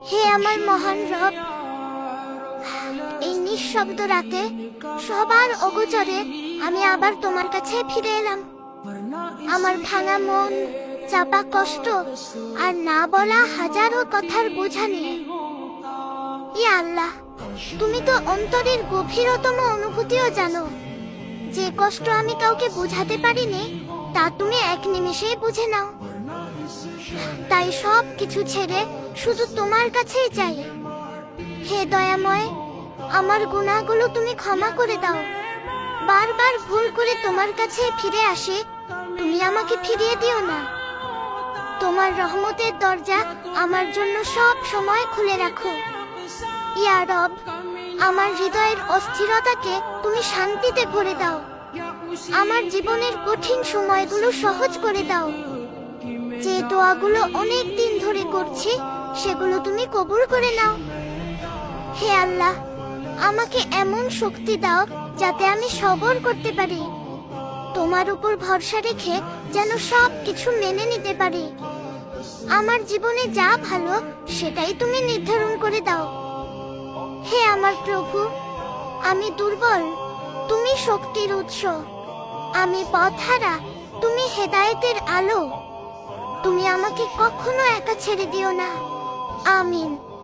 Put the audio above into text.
হে আমার মহান রব, এই নিঃশব্দ রাতে সবার অগোচরে আমি আবার তোমার কাছে ফিরে এলাম। আমার ভাঙা মন, চাপা কষ্ট আর না বলা হাজারো কথার বোঝা নিয়ে। ইয়া আল্লাহ, তুমি তো অন্তরের গভীরতম অনুভূতিও জানো। যে কষ্ট আমি কাউকে বোঝাতে পারিনি, তা তুমি এক নিমেষেই বুঝে নাও। তাই সব কিছু ছেড়ে শুধু তোমার কাছেই চাই। হে দয়াময়, আমার গুনাহগুলো তুমি ক্ষমা করে দাও। বারবার ভুল করে তোমার কাছে ফিরে আসি, তুমি আমাকে ফিরিয়ে দিও না। তোমার রহমতের দরজা আমার জন্য সব সময় খুলে রাখো। ইয়া রব, আমার হৃদয়ের অস্থিরতাকে তুমি শান্তিতে ভরে দাও। আমার জীবনের কঠিন সময়গুলো সহজ করে দাও। যে দোয়াগুলো অনেক দিন ধরে করছি, সেগুলো তুমি কবুল করে নাও। হে আল্লাহ, আমাকে এমন শক্তি দাও যাতে আমি সবর করতে পারি। তোমার উপর ভরসা রেখে যেন সব কিছু মেনে নিতে পারি। আমার জীবনে যা ভালো, সেটাই তুমি নির্ধারণ করে দাও। হে আমার প্রভু, আমি দুর্বল, তুমি শক্তির উৎস। আমি পথহারা, তুমি হেদায়েতের আলো। তুমি আমাকে কখনো একা ছেড়ে দিও না। আমিন।